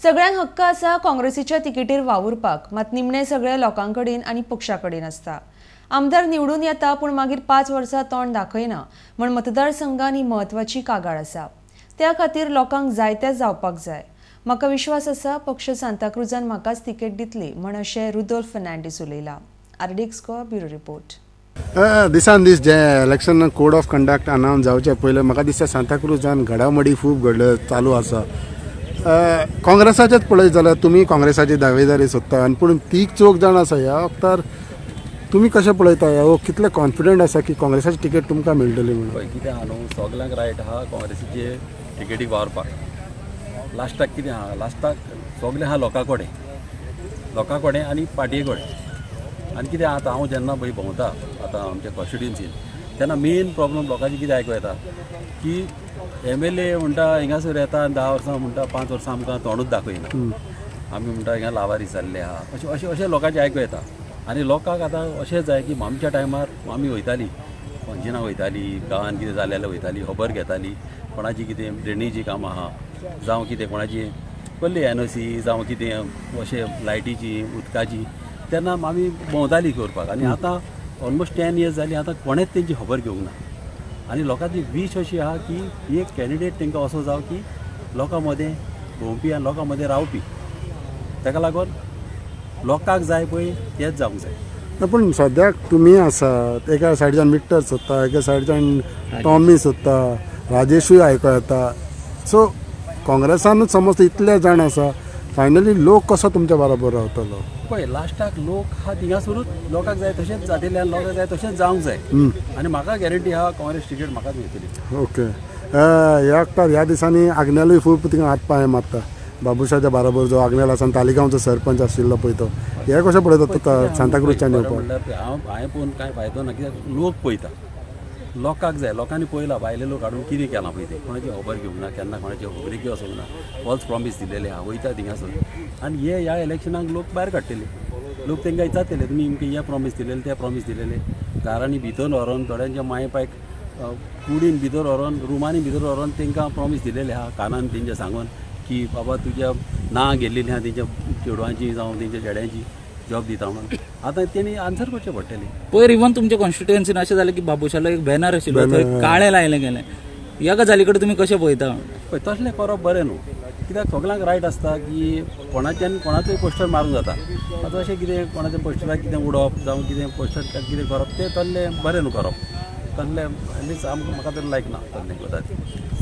सगळ्यांक हक्क आसा काँग्रेसीच्या तिकेटीर वावुरपाक, मात निमणे सगळे लोकांकडेन आनी पक्षाकडेन आसता. आमदार निवडून येता पूण मागीर 5 वर्सां तोंड दाखयना म्हण मतदारसंघान ही म्हत्वाची कागाळ आसा. त्या खातीर लोकांक जाय तें जावपाक जाय. म्हाका विश्वास आसा पक्ष सांताक्रुजान म्हाकाच तिकेट दितली म्हण अशें रुदोल्फ फर्नांडीस उलयला. RDX Goa bureau report. दिसान दीस जे election code of conduct announce जावचे पयलीं म्हाका दिसता सांताक्रुजान घडामोडी खूब घडल्यो चालू आसा. काँग्रेसाचेच पळयत जाल्यार तुमी काँग्रेसाची दावेदारी सोदता आनी पूण तीग चौग जाण आसा ह्या वक्तार तुमी कशें पळयता ह्या कितले कॉन्फिडंट आसा की काँग्रेसाची तिकेट तुमकां मेळटली म्हणून? पळय कितें आहा न्हू, सगल्यांक रायट आहा काँग्रेसीचे तिकेटीक वावरपाक. लास्टाक कितें आहा, लास्टाक सगलें आहा लोकां कडेन आनी पाटये कडेन. आनी कितें आतां हांव जेन्ना पळय भोंवता आतां आमच्या कॉन्स्टिट्युएन्सीन तेन्ना मेन प्रॉब्लम लोकांची कितें आयकूं येता की MLA म्हणटा हिंगासर येता आनी 10 वर्सां म्हणटा 5 वर्सां आमकां तोंडूच दाखयना. आमी म्हणटा हिंगा लावारीस जाल्ले आहा अशें लोकांचें आयकूं येता. आनी लोकांक आतां अशें जाय की आमच्या टायमार आमी वयतालीं पंजिना वयतालीं, गांवांत कितें जालें जाल्यार वयतालीं, खबर घेतालीं कोणाची कितें ड्रेनेजी कामां आहा जावं कितें कोणाची कसली NOC जावं कितें अशें लायटीची उदकाची तेन्ना आमी भोंवतालीं करपाक. आनी आतां ऑलमोस्ट 10 years जालीं आतां कोणेच तेंची खबर घेवंक ना. आनी लोकांची वीश अशी आहा की एक कॅन्डिडेट तांकां असो जावं की लोकां मदें भोंवपी आनी लोकां मदें रावपी. ताका लागून लोकांक जाय पळय तेंच जावंक जाय. पूण सद्याक तुमी आसात, एका सायडीच्यान मिक्टर सोदता, एका सायडीच्यान टॉमी सोदता, राजेशूय आयकूं येता. सो काँग्रेसानूच समज इतले जाण आसा फायनली लोक कसो तुमच्या बरोबर रावतलो? पळय लास्टाक लोक हा थिंगासरूच लोकांक जाय तशेंच जातलें आनी लोकांक जाय तशेंच जावंक जाय. आनी म्हाका गॅरंटी आहा काँग्रेस तिकेट म्हाकाच मेळटली. ओके. ह्या दिसांनी आग्नेलूय खूब थिंगा हात पांय मारता. बाबुशाच्या बरोबर जो आग्नेल आसा तालिगांवचो सरपंच आशिल्लो पळय तो, हे कशें पळयता तुका सांताक्रुजच्यान येवपाक? म्हणल्यार हांवें पळोवन कांय फायदो ना, कित्याक लोक पळयता, लोकांक जाय. लोकांनी पळयलां भायले लोक हाडून कितें केलां पळय तें, कोणाची खबर घेवंक ना, केन्ना कोणाची खबरेक वचूंक ना, फॉल्स प्रॉमीस दिलेले आहा, वयता थिंगासर. आनी ह्या इलेक्शनाक लोक भायर काडटले. लोक तांकां विचारतले तुमी आमकां हे प्रॉमीस दिलेले ते प्रॉमीस दिलेले. घरांनी भितर व्हरोन थोड्यांच्या माय पायक कुडीन भितर व्हरोन रुमांनी भितर व्हरोन तांकां प्रॉमीस दिलेले आहा कानान तेंच्या सांगून की बाबा तुज्या नांव गेल्लेलीं आहा तेंच्या चेडवांची जावं तेंच्या चेड्यांची जॉब दिता म्हणून. आतां तेणी आन्सर करचें पडटलें. पयर इवन तुमच्या कॉन्स्टिट्युएन्सीन अशें जालें की बाबुशालो एक बॅनर आशिल्लो थंय काळें लायलें गेलें. ह्या गजाली कडेन तुमी कशें पळयता? पळय तसलें करप बरें न्हू, कित्याक सगळ्यांक रायट आसता की कोणाच्यान कोणाचोय पोस्टर मारूंक जाता. आतां अशें कितें कोणाच्या पोस्टराक कितें उडोवप जावं कितें पोस्टर कितें करप तें तसलें बरें न्हू करप. तसलें म्हाका तर लायक ना तसलें करता.